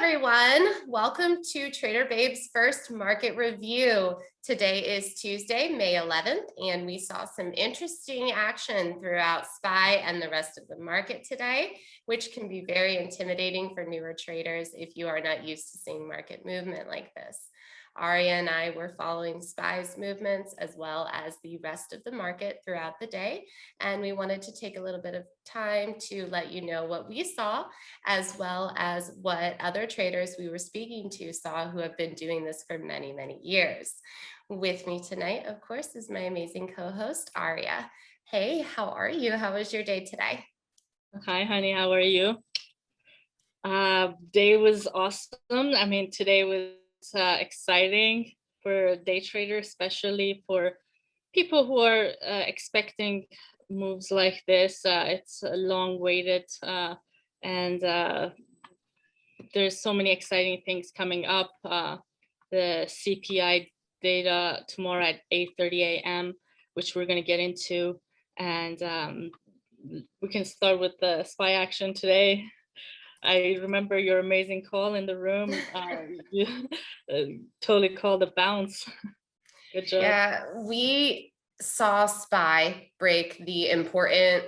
everyone. Welcome to Trader Babe's first market review. Today is Tuesday, May 11th, and we saw some interesting action throughout SPY and the rest of the market today, which can be very intimidating for newer traders if you are not used to seeing market movement like this. Arya and I were following SPY's movements as well as the rest of the market throughout the day. And we wanted to take a little bit of time to let you know what we saw, as well as what other traders we were speaking to saw who have been doing this for many, many years. With me tonight, of course, is my amazing co-host, Arya. Hey, how are you? How was your day today? Hi, honey. How are you? Day was awesome. I mean, today was exciting for day traders, especially for people who are expecting moves like this. It's long waited, and there's so many exciting things coming up. The CPI data tomorrow at 8:30 a.m., which we're going to get into, and we can start with the SPY action today. I remember your amazing call in the room. You totally called a bounce. Good job. Yeah, we saw SPY break the important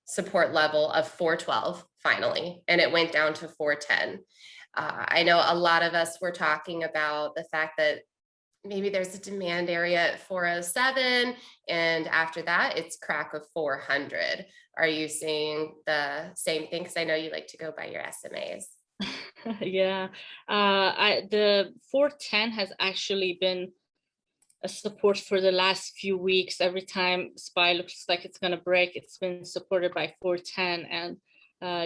support level of 412 finally, and it went down to 410. I know a lot of us were talking about the fact that maybe there's a demand area at 407, and after that, it's crack of 400. Are you seeing the same thing? Because I know you like to go by your SMAs. Yeah, the 410 has actually been a support for the last few weeks. Every time SPY looks like it's going to break, it's been supported by 410, and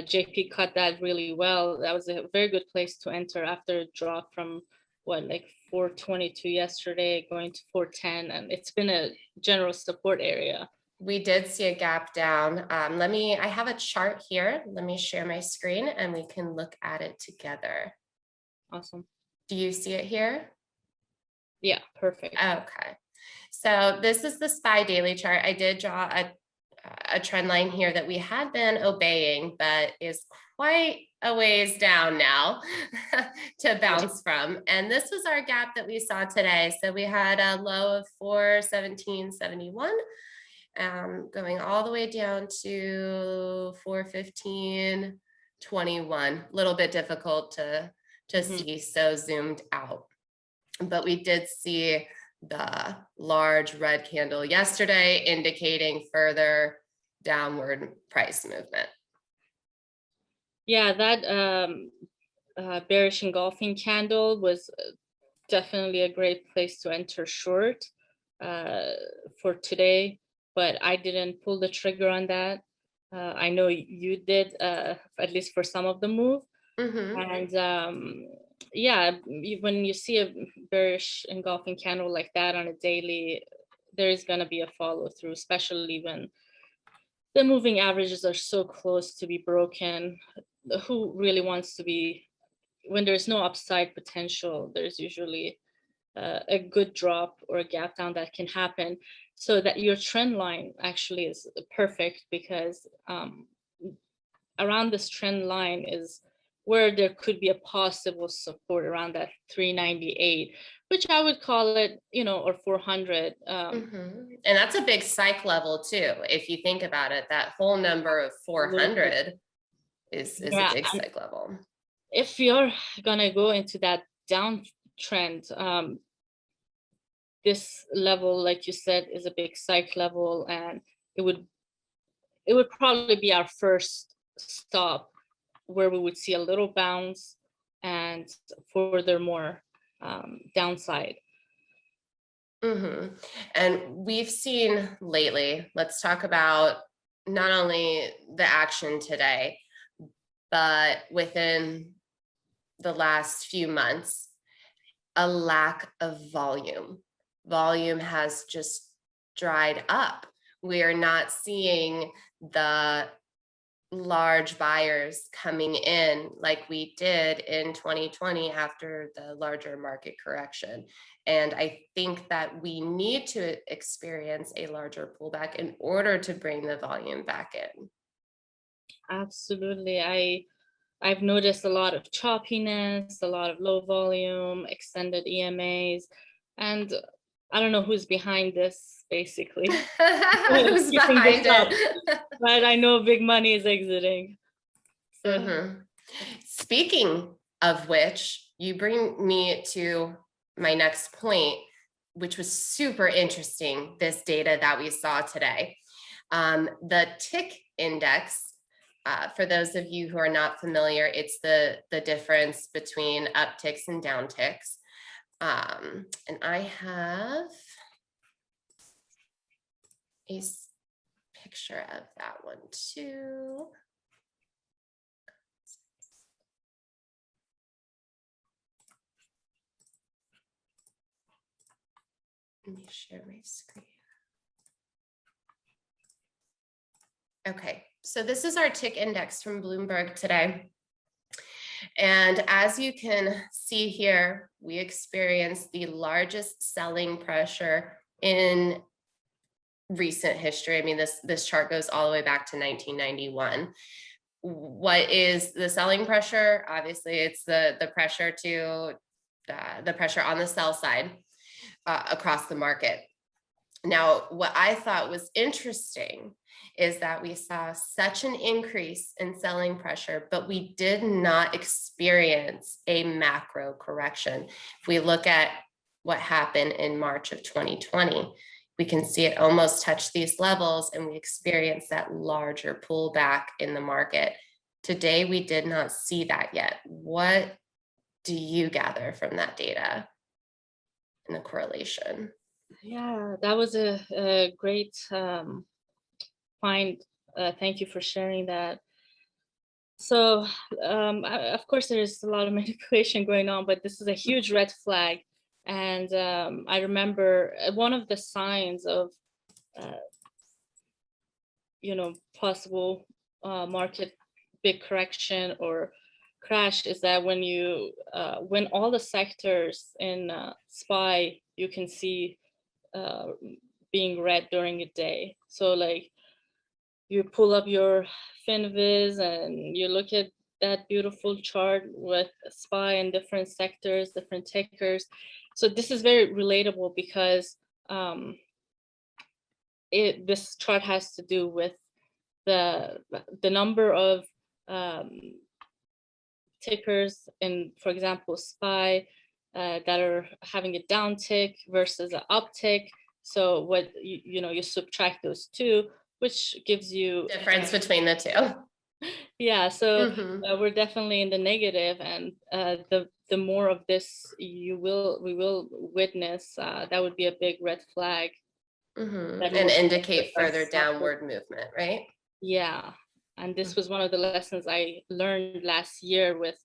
JP cut that really well. That was a very good place to enter after a drop from like 422 yesterday going to 410, and it's been a general support area. We did see a gap down. I have a chart here. Let me share my screen and we can look at it together. Awesome. Do you see it here? Yeah, perfect. Okay. So this is the SPY daily chart. I did draw a trend line here that we had been obeying, but is quite a ways down now to bounce from. And this was our gap that we saw today. So we had a low of 417.71. Going all the way down to 415.21. A little bit difficult to see, so zoomed out. But we did see the large red candle yesterday indicating further downward price movement. Yeah, that bearish engulfing candle was definitely a great place to enter short for today. But I didn't pull the trigger on that. I know you did, at least for some of the move. And yeah, when you see a bearish engulfing candle like that on a daily, there is going to be a follow through, especially when the moving averages are so close to be broken. Who really wants to be, when there's no upside potential, there's usually a good drop or a gap down that can happen. So that your trend line actually is perfect, because around this trend line is where there could be a possible support around that 398, which I would call it, or 400. And that's a big psych level too. If you think about it, that whole number of 400 is a big psych level. If you're gonna go into that downtrend, this level, like you said, is a big psych level, and it would probably be our first stop where we would see a little bounce and furthermore downside. And we've seen lately, let's talk about not only the action today, but within the last few months, a lack of volume. Volume has just dried up. We are not seeing the large buyers coming in like we did in 2020 after the larger market correction. And I think that we need to experience a larger pullback in order to bring the volume back in. Absolutely. I've noticed a lot of choppiness, a lot of low volume, extended EMAs, and I don't know who's behind this, basically. Who's Keeping this behind up, it? but I know big money is exiting. So Mhm. Speaking of which, you bring me to my next point, which was super interesting, this data that we saw today. The tick index, for those of you who are not familiar, it's the difference between upticks and downticks. And I have a picture of that one too. Let me share my screen. Okay, so this is our tick index from Bloomberg today. And as you can see here, we experienced the largest selling pressure in recent history. I mean, this chart goes all the way back to 1991. What is the selling pressure? Obviously, it's the pressure to the pressure on the sell side across the market. Now, what I thought was interesting is that we saw such an increase in selling pressure, but we did not experience a macro correction. If we look at what happened in March of 2020, we can see it almost touched these levels, and we experienced that larger pullback in the market. Today, we did not see that yet. What do you gather from that data and the correlation? yeah, that was a great find. Thank you for sharing that. So, of course, there's a lot of manipulation going on, but this is a huge red flag. And I remember one of the signs of, possible market big correction or crash is that when all the sectors in SPY you can see being red during a day. So like you pull up your FinViz and you look at that beautiful chart with SPY and different sectors, different tickers. So this is very relatable because this chart has to do with the number of tickers in, for example, SPY that are having a downtick versus an uptick. So what you subtract those two, which gives you Difference between the two. yeah. So Mhm. we're definitely in the negative, and the more of this we will witness, that would be a big red flag. Mhm. That And most indicate are further suffering. downward movement, right? Yeah. And this Mm. was one of the lessons I learned last year with,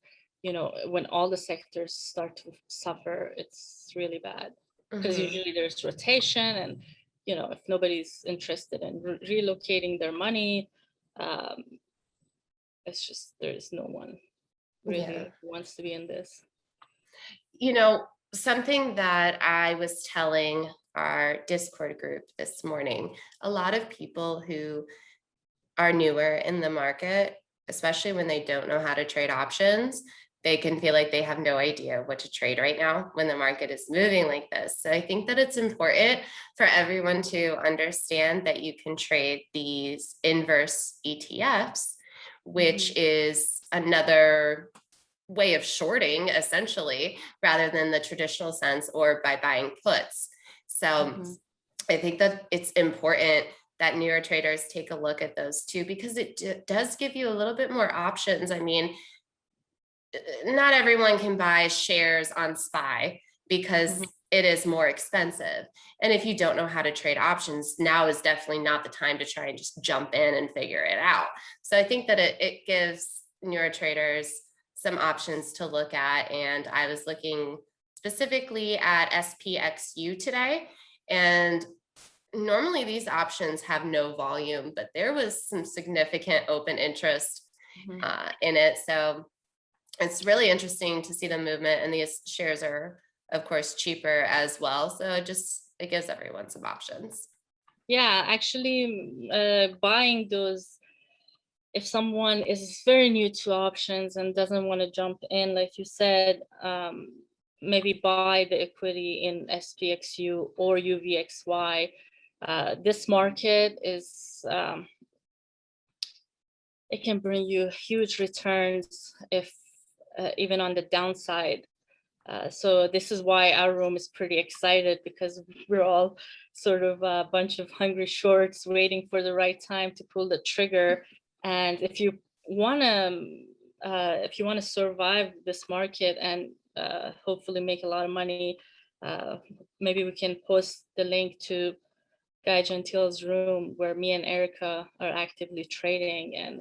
when all the sectors start to suffer, it's really bad. Because Mhm. usually there's rotation and, if nobody's interested in relocating their money, um, it's just, there's no one Yeah. really who wants to be in this. You know, something that I was telling our Discord group this morning, a lot of people who are newer in the market, especially when they don't know how to trade options, they can feel like they have no idea what to trade right now when the market is moving like this. So I think that it's important for everyone to understand that you can trade these inverse ETFs, which is another way of shorting essentially, rather than the traditional sense or by buying puts. So I think that it's important that newer traders take a look at those too, because it does give you a little bit more options. I mean, not everyone can buy shares on SPY because it is more expensive. And if you don't know how to trade options, now is definitely not the time to try and just jump in and figure it out. So I think that it gives newer traders some options to look at. And I was looking specifically at SPXU today. And normally these options have no volume, but there was some significant open interest in it. So it's really interesting to see the movement, and these shares are of course cheaper as well. So it gives everyone some options. Yeah, actually, buying those if someone is very new to options and doesn't want to jump in, like you said, maybe buy the equity in SPXU or UVXY. This market is, it can bring you huge returns if even on the downside. So this is why our room is pretty excited, because we're all sort of a bunch of hungry shorts waiting for the right time to pull the trigger. And if you want to survive this market and hopefully make a lot of money, maybe we can post the link to Guy Gentile's room where me and Erika are actively trading. And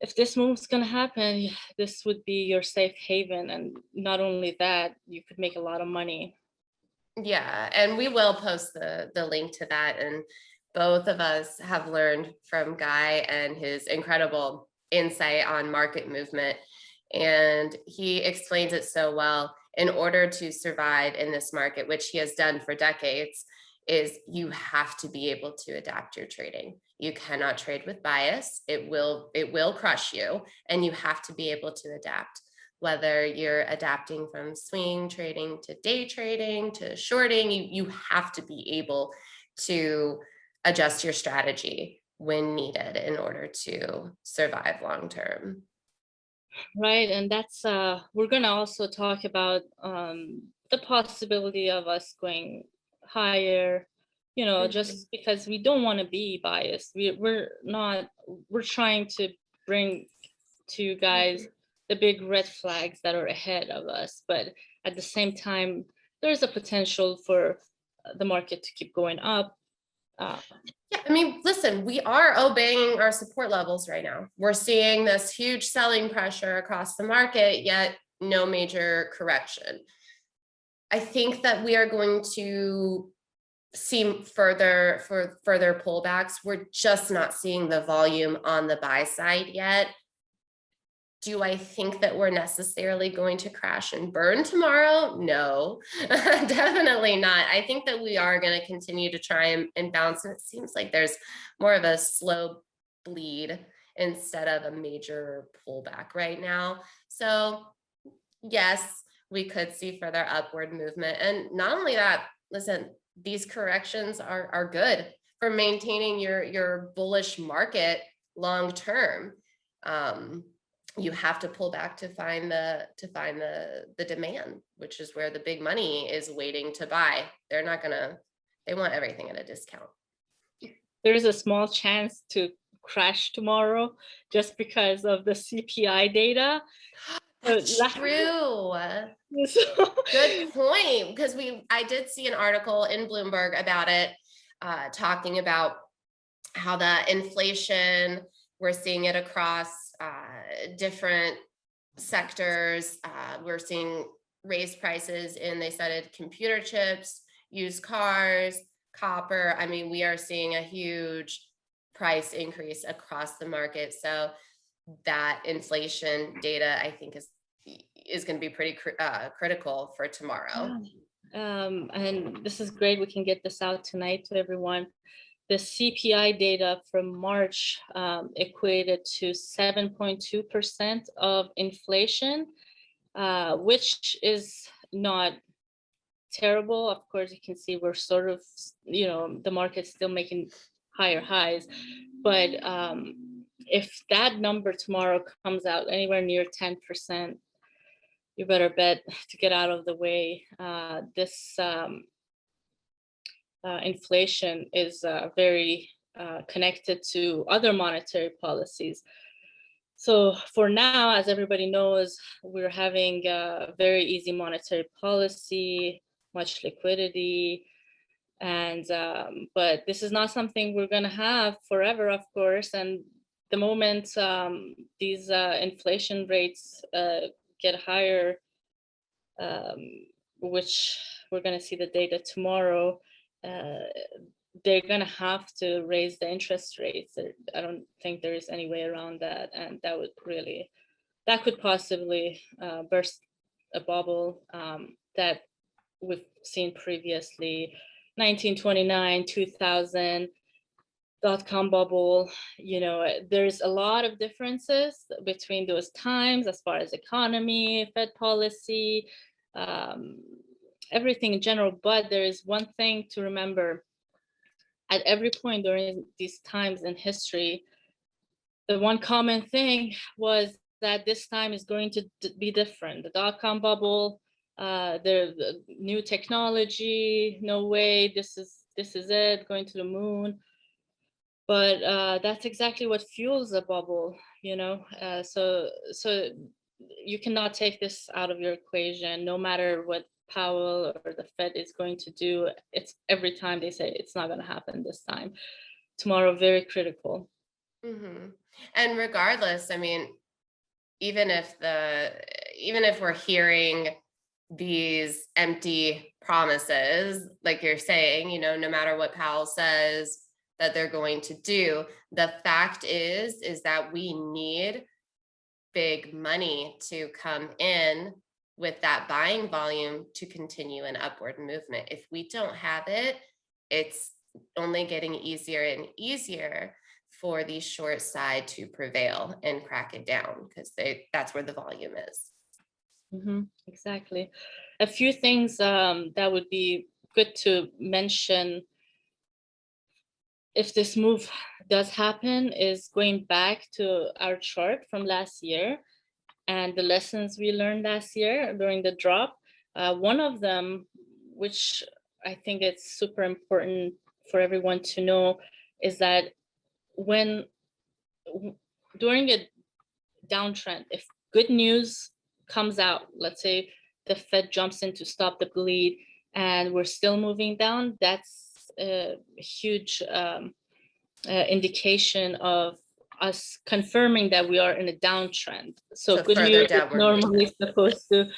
if this move's gonna happen, this would be your safe haven. And not only that, you could make a lot of money. Yeah, and we will post the link to that. And both of us have learned from Guy and his incredible insight on market movement. And he explains it so well. In order to survive in this market, which he has done for decades, is you have to be able to adapt your trading. You cannot trade with bias. It will crush you, and you have to be able to adapt. Whether you're adapting from swing trading to day trading to shorting, you have to be able to adjust your strategy when needed in order to survive long term. Right, and that's we're gonna also talk about the possibility of us going higher, you know, just because we don't want to be biased. We're not, we're trying to bring to you guys the big red flags that are ahead of us, but at the same time, there's a potential for the market to keep going up. Yeah, I mean, listen, we are obeying our support levels right now. We're seeing this huge selling pressure across the market, yet no major correction. I think that we are going to see further pullbacks. We're just not seeing the volume on the buy side yet. Do I think that we're necessarily going to crash and burn tomorrow? No, definitely not. I think that we are going to continue to try and bounce. And it seems like there's more of a slow bleed instead of a major pullback right now. So yes, we could see further upward movement. And not only that, listen, these corrections are good for maintaining your bullish market long term. You have to pull back to find the demand, which is where the big money is waiting to buy. They're not gonna, they want everything at a discount. There's a small chance to crash tomorrow just because of the CPI data. That's true. Good point, because I did see an article in Bloomberg about it, talking about how the inflation, we're seeing it across different sectors. We're seeing raised prices in, they cited computer chips, used cars, copper. I mean, we are seeing a huge price increase across the market. So that inflation data, I think, is going to be pretty critical for tomorrow. And this is great. We can get this out tonight to everyone. The CPI data from March equated to 7.2% of inflation, which is not terrible. Of course, you can see we're sort of, you know, the market's still making higher highs. But if that number tomorrow comes out anywhere near 10%, you better bet to get out of the way. This inflation is very connected to other monetary policies. So for now, as everybody knows, we're having a very easy monetary policy, much liquidity, and but this is not something we're going to have forever, of course. And the moment these inflation rates get higher, which we're going to see the data tomorrow, they're going to have to raise the interest rates. I don't think there is any way around that. And that could possibly burst a bubble that we've seen previously, 1929, 2000. dot-com bubble, there's a lot of differences between those times as far as economy, Fed policy, um, everything in general. But there is one thing to remember: at every point during these times in history, the one common thing was that this time is going to be different. The dot-com bubble, the new technology, no way, this is it, going to the moon. But that's exactly what fuels a bubble, so you cannot take this out of your equation, no matter what Powell or the Fed is going to do. It's every time they say it's not going to happen this time. Tomorrow, very critical. Mm-hmm. And regardless, I mean, even if we're hearing these empty promises, like you're saying, no matter what Powell says that they're going to do, the fact is that we need big money to come in with that buying volume to continue an upward movement. If we don't have it, it's only getting easier and easier for the short side to prevail and crack it down, because that's where the volume is. Mm-hmm, exactly. A few things that would be good to mention if this move does happen is going back to our chart from last year and the lessons we learned last year during the drop. One of them, which I think it's super important for everyone to know, is that during a downtrend, if good news comes out, let's say the Fed jumps in to stop the bleed and we're still moving down, that's a huge indication of us confirming that we are in a downtrend. So good news is normally supposed to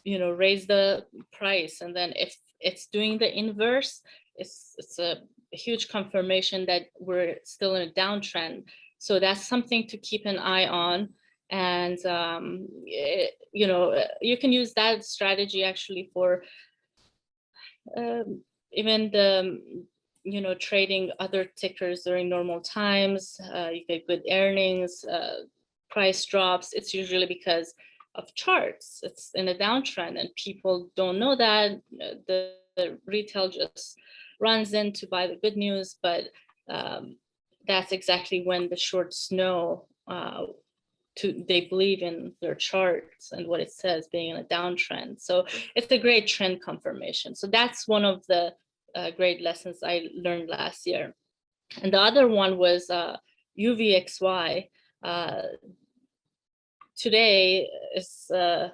raise the price, and then if it's doing the inverse, it's a huge confirmation that we're still in a downtrend. So that's something to keep an eye on. And you can use that strategy actually for even the trading other tickers during normal times. You get good earnings, price drops. It's usually because of charts. It's in a downtrend and people don't know that. The retail just runs in to buy the good news, but that's exactly when the shorts know they believe in their charts and what it says being in a downtrend. So it's a great trend confirmation. So that's one of the great lessons I learned last year. And the other one was UVXY. Today is I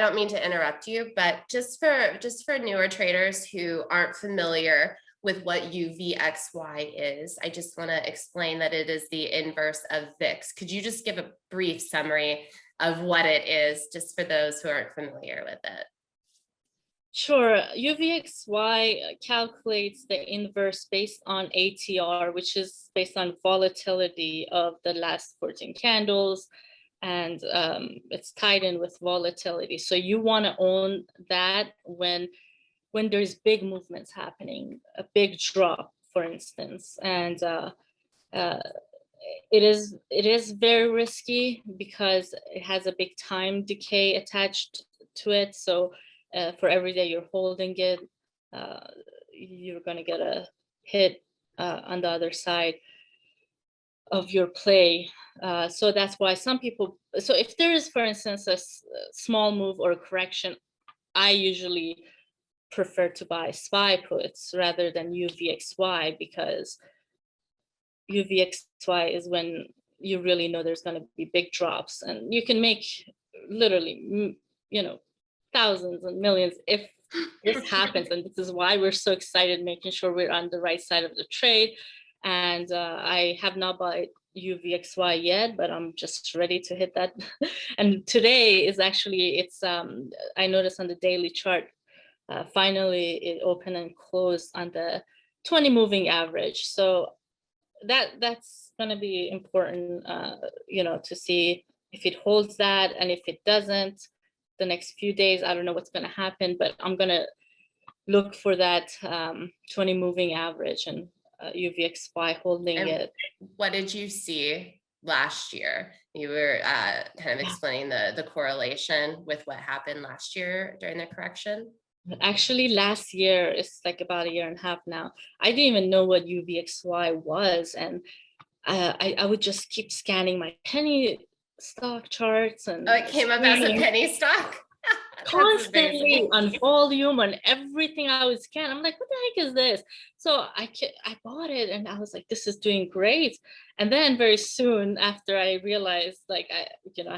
don't mean to interrupt you, but just for newer traders who aren't familiar with what UVXY is, I just want to explain that it is the inverse of VIX. Could you just give a brief summary of what it is, just for those who aren't familiar with it? Sure. UVXY calculates the inverse based on ATR, which is based on volatility of the last 14 candles, and it's tied in with volatility. So you want to own that when there's big movements happening, a big drop, for instance. And it is very risky because it has a big time decay attached to it. So for every day you're holding it, you're going to get a hit on the other side of your play. So that's why some people, so if there is, for instance, a small move or a correction, I usually prefer to buy SPY puts rather than UVXY, because UVXY is when you really know there's going to be big drops and you can make literally, thousands and millions if this happens. And this is why we're so excited, making sure we're on the right side of the trade. And I have not bought UVXY yet, but I'm just ready to hit that. And today is actually, I noticed on the daily chart, finally it opened and closed on the 20 moving average. So that's going to be important, to see if it holds that. And if it doesn't, the next few days, I don't know what's going to happen, but I'm going to look for that 20 moving average. And UVXY holding And it. what did you see last year? You were kind of explaining the correlation with what happened last year during the correction. Actually, last year, it's like about a year and a half now, I didn't even know what UVXY was. And I would just keep scanning my penny stock charts and Oh, it came up as a screening penny stock. constantly on volume, on everything I would scan. I'm like, what the heck is this? So I bought it and I was like, this is doing great. And then very soon after I realized, like, I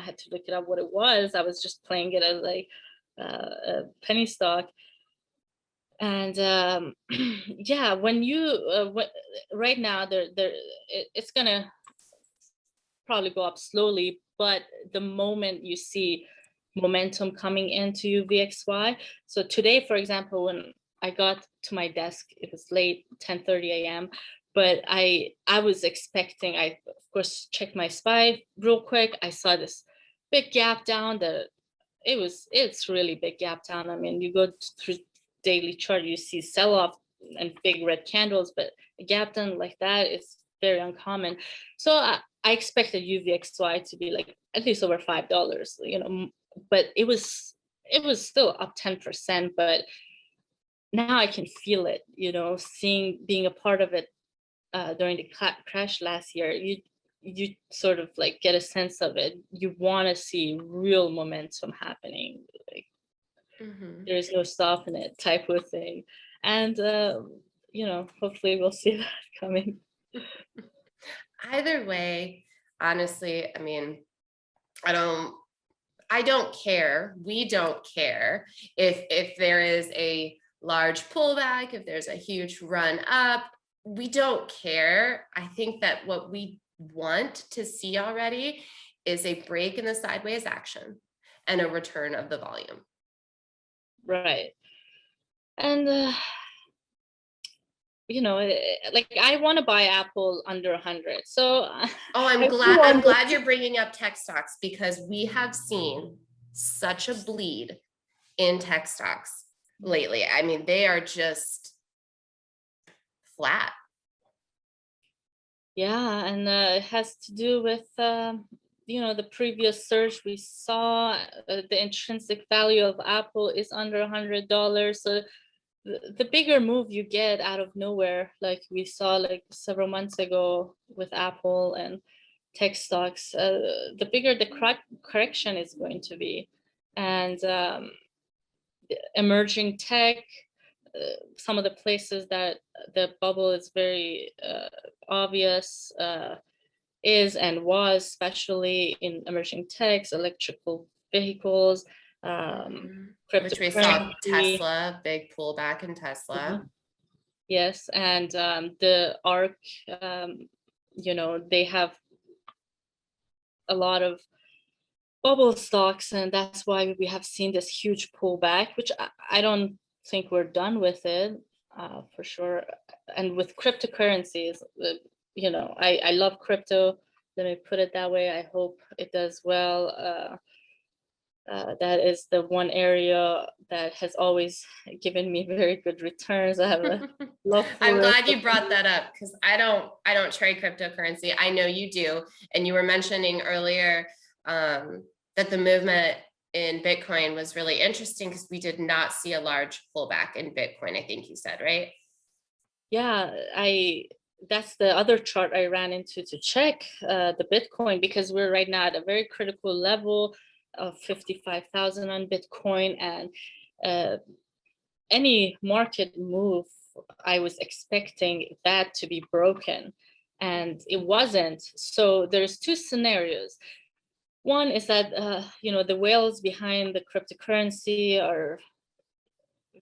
had to look it up what it was. I was just playing it as like a penny stock. And yeah, when you right now it's gonna probably go up slowly, but the moment you see momentum coming into UVXY. So today, for example, when I got to my desk, it was late, 10:30 a.m. But I was expecting, I of course checked my SPY real quick. I saw this big gap down. It's really big gap down. I mean, you go through daily chart, you see sell off and big red candles, but a gap down like that is very uncommon. So I expected UVXY to be like at least over $5, but it was still up 10%. But now I can feel it, being a part of it during the crash last year. You sort of like get a sense of it. You want to see real momentum happening, like there's no stopping it type of thing. And hopefully we'll see that coming. Either way, honestly, I mean, I don't care. We don't care if there is a large pullback, if there's a huge run up. We don't care. I think that what we want to see already is a break in the sideways action and a return of the volume. Right. And like I want to buy Apple under 100. So I'm glad you're bringing up tech stocks, because we have seen such a bleed in tech stocks lately. I mean, they are just flat. Yeah, and it has to do with the previous surge we saw. The intrinsic value of Apple is under $100. So the bigger move you get out of nowhere, like we saw like several months ago with Apple and tech stocks, the bigger the correction is going to be. And emerging tech, some of the places that the bubble is very obvious, is and was, especially in emerging techs, electrical vehicles, which we saw Tesla, big pullback in Tesla. Yes, and the ARC, they have a lot of bubble stocks, and that's why we have seen this huge pullback, which I don't think we're done with it, for sure. And with cryptocurrencies, I love crypto. Let me put it that way. I hope it does well. That is the one area that has always given me very good returns. I have a love for I'm glad you brought that up, because I don't trade cryptocurrency. I know you do. And you were mentioning earlier that the movement in Bitcoin was really interesting, because we did not see a large pullback in Bitcoin, I think you said, right? Yeah, that's the other chart I ran into to check the Bitcoin, because we're right now at a very critical level of 55,000 on Bitcoin, and any market move, I was expecting that to be broken, and it wasn't. So there's two scenarios. One is that the whales behind the cryptocurrency are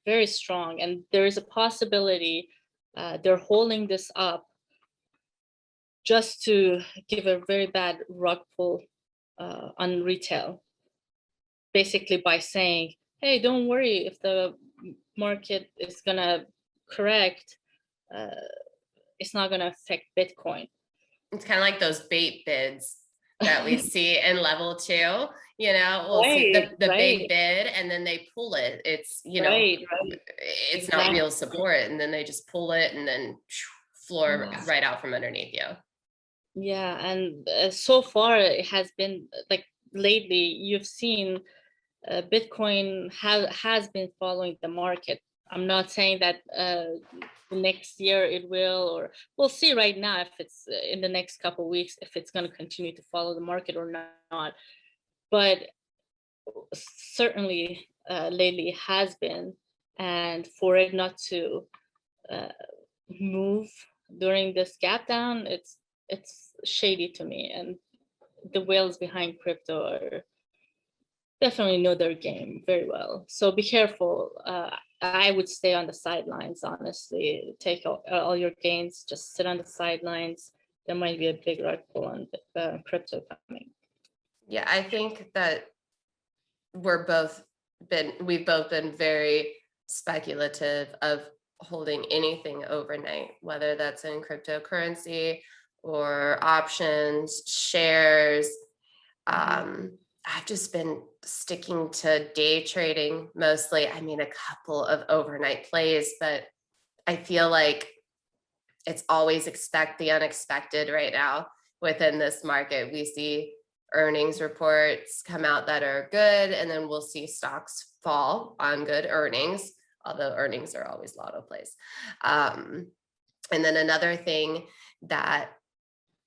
very strong, and there is a possibility they're holding this up just to give a very bad rug pull on retail, basically by saying, hey, don't worry, if the market is gonna correct, it's not gonna affect Bitcoin. It's kind of like those bait bids that we see in level 2. We'll see the big bid, and then they pull it. It's it's exactly not real support, and then they just pull it and then floor right out from underneath you. Yeah, and so far it has been like lately you've seen Bitcoin has been following the market. I'm not saying that next year it will, or we'll see right now if it's in the next couple of weeks if it's going to continue to follow the market or not. But certainly lately it has been, and for it not to move during this gap down, it's shady to me. And the whales behind crypto are definitely know their game very well. So be careful. I would stay on the sidelines, honestly. Take all your gains, just sit on the sidelines. There might be a big rug pull on crypto coming. Yeah, I think that we've both been very speculative of holding anything overnight, whether that's in cryptocurrency or options, shares. I've just been sticking to day trading mostly. I mean, a couple of overnight plays, but I feel like it's always expect the unexpected right now within this market. We see earnings reports come out that are good, and then we'll see stocks fall on good earnings, although earnings are always lotto plays. And then another thing that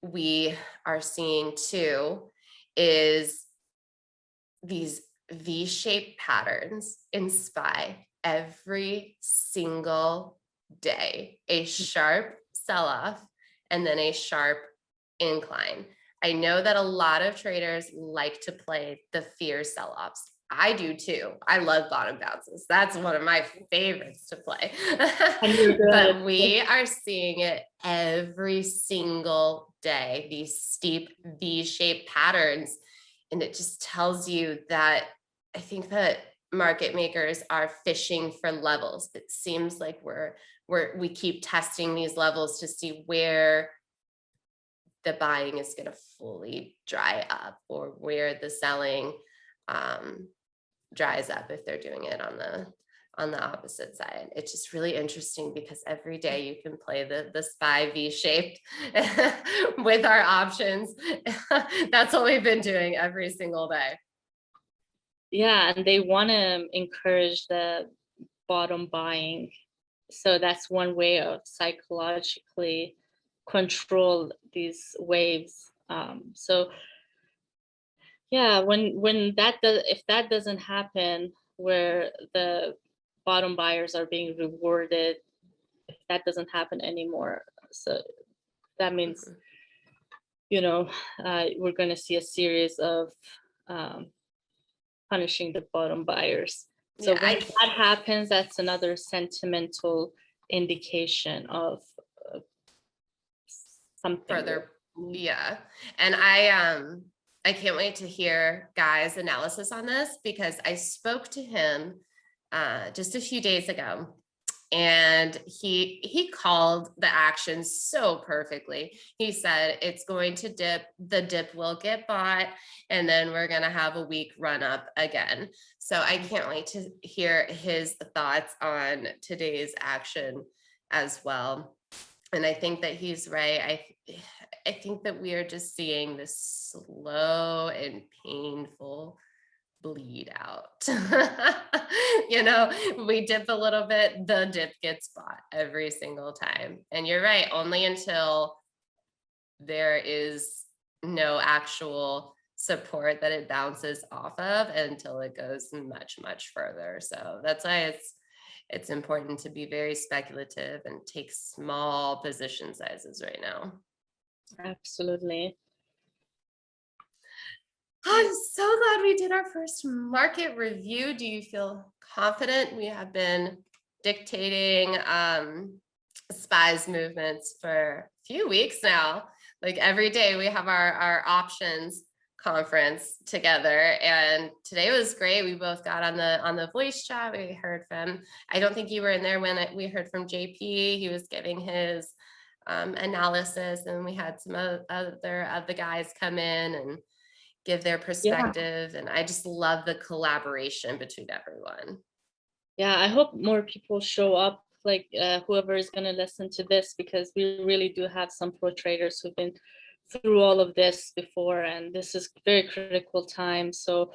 we are seeing too is these V-shaped patterns in SPY every single day, a sharp sell-off and then a sharp incline. I know that a lot of traders like to play the fear sell-offs. I do too. I love bottom bounces. That's one of my favorites to play. But we are seeing it every single day, these steep V-shaped patterns. And it just tells you that I think that market makers are fishing for levels. It seems like we keep testing these levels to see where the buying is going to fully dry up, or where the selling dries up if they're doing it on the opposite side. It's just really interesting because every day you can play the SPY V-shaped with our options. That's what we've been doing every single day. Yeah, and they want to encourage the bottom buying. So that's one way of psychologically control these waves. So yeah, when if that doesn't happen, where the bottom buyers are being rewarded, if that doesn't happen anymore, so that means we're going to see a series of punishing the bottom buyers. So when that happens, that's another sentimental indication of something further. Yeah, and I can't wait to hear Guy's analysis on this, because I spoke to him just a few days ago, and he called the action so perfectly. He said it's going to dip, the dip will get bought, and then we're going to have a week run up again. So I can't wait to hear his thoughts on today's action as well. And I think that he's right. I think that we are just seeing this slow and painful bleed out. We dip a little bit, the dip gets bought every single time. And you're right, only until there is no actual support that it bounces off of, until it goes much, much further. So that's why it's important to be very speculative and take small position sizes right now. Absolutely. I'm so glad we did our first market review. Do you feel confident? We have been dictating SPY's movements for a few weeks now. Like every day we have our options conference together, and today was great. We both got on the voice chat. We heard from, I don't think you were in there when we heard from JP. He was giving his analysis, and we had some other of the guys come in and give their perspective. Yeah. And I just love the collaboration between everyone. Yeah, I hope more people show up like whoever is going to listen to this, because we really do have some pro traders who've been through all of this before, and this is very critical time. So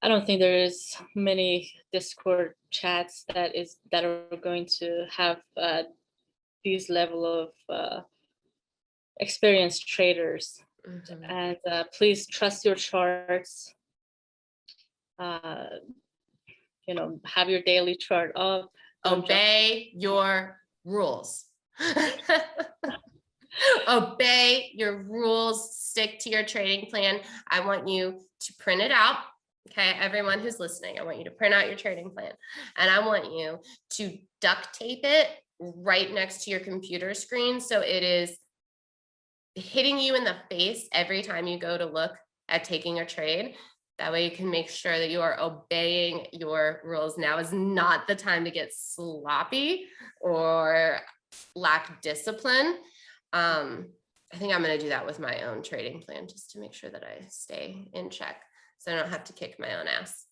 I don't think there is many Discord chats that are going to have these level of experienced traders. Mhm. And please trust your charts. You know, have your daily chart up. Obey your rules. Obey your rules, stick to your trading plan. I want you to print it out. Okay, everyone who's listening, I want you to print out your trading plan, and I want you to duct tape it right next to your computer screen so it is hitting you in the face every time you go to look at taking a trade. That way you can make sure that you are obeying your rules. Now is not the time to get sloppy or lack discipline. I think I'm going to do that with my own trading plan just to make sure that I stay in check so I don't have to kick my own ass.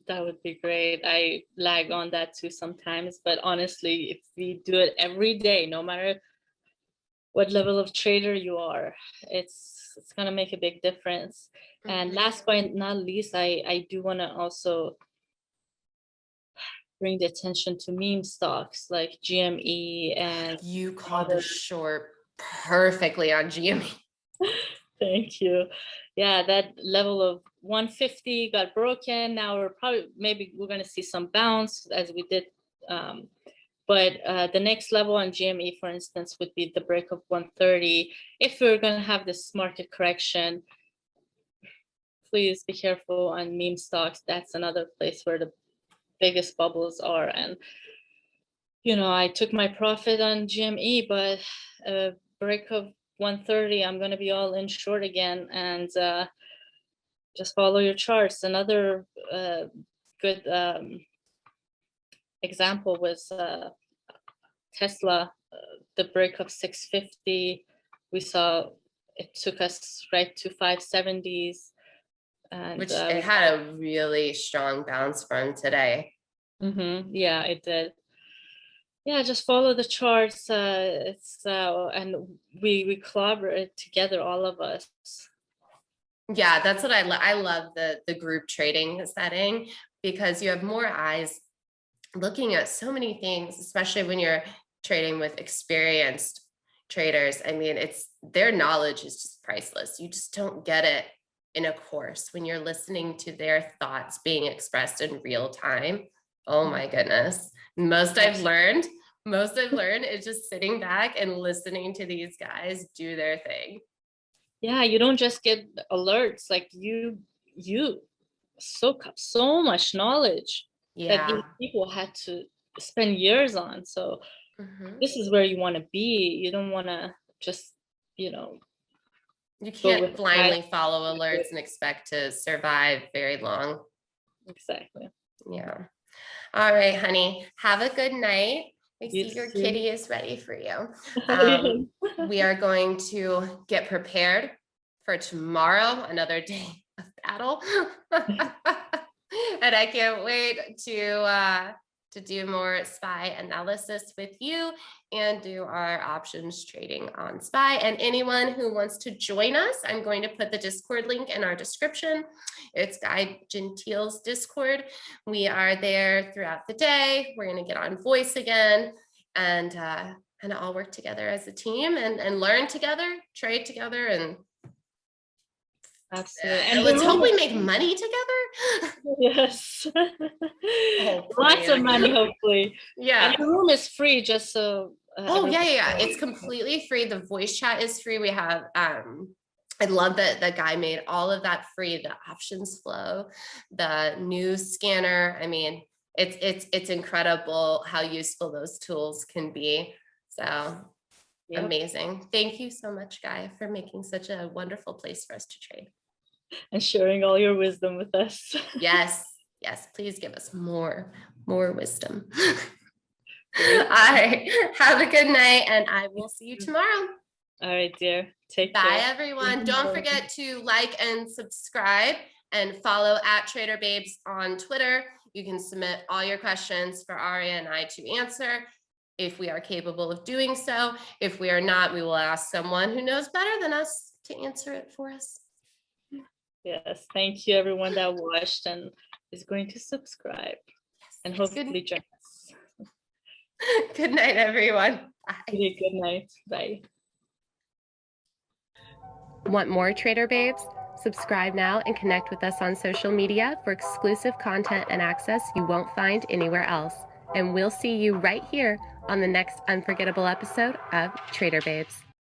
That would be great. I lag on that too sometimes, but honestly, if we do it every day, no matter what level of trader you are, it's gonna make a big difference. And last but not least, I do want to also bring the attention to meme stocks like GME. And you called the short perfectly on GME. Thank you. Yeah, that level of 150 got broken. Now we're going to see some bounce as we did. But the next level on GME, for instance, would be the break of 130. If we're going to have this market correction, please be careful on meme stocks. That's another place where the biggest bubbles are. And, you know, I took my profit on GME, but a break of 130, I'm going to be all in short again. And just follow your charts. Another good example was Tesla, the break of 650. We saw it took us right to 570s. And which it had a really strong bounce from today. Yeah, it did. Yeah, just follow the charts. And we collaborate together, all of us. Yeah, that's what I love the group trading setting, because you have more eyes looking at so many things, especially when you're trading with experienced traders. I mean, their knowledge is just priceless. You just don't get it in a course when you're listening to their thoughts being expressed in real time. Oh my goodness. Most I've learned is just sitting back and listening to these guys do their thing. Yeah, you don't just get alerts, like you soak up so much knowledge that these people had to spend years on. So this is where you want to be. You don't want to just, you can't blindly follow alerts and expect to survive very long. Exactly. Yeah. All right, honey, have a good night. I see your too. kitty is ready for you. We are going to get prepared for tomorrow, another day of battle. And I can't wait to do more SPY analysis with you and do our options trading on SPY. And anyone who wants to join us, I'm going to put the Discord link in our description. It's Guy Gentile's Discord. We are there throughout the day. We're going to get on voice again and all work together as a team and learn together, trade together, and absolutely. And let's hope we make money together. Yes. Lots of money, hopefully. Yeah. And the room is free, just so. Yeah. It's completely free. The voice chat is free. We have, I love that the guy made all of that free, the options flow, the news scanner. I mean, it's incredible how useful those tools can be. So amazing. Thank you so much, Guy, for making such a wonderful place for us to trade. And sharing all your wisdom with us. Yes. Please give us more wisdom. All right. Have a good night, and I will see you tomorrow. All right, dear. Take care. Bye, everyone. Don't forget to like and subscribe and follow @TraderBabes on Twitter. You can submit all your questions for Arya and I to answer. if we are capable of doing so. If we are not, we will ask someone who knows better than us to answer it for us. Yes, thank you everyone that watched and is going to subscribe and hopefully join us. Good night, everyone. Bye. Good night. Bye. Want more Trader Babes? Subscribe now and connect with us on social media for exclusive content and access you won't find anywhere else. And we'll see you right here on the next unforgettable episode of Trader Babes.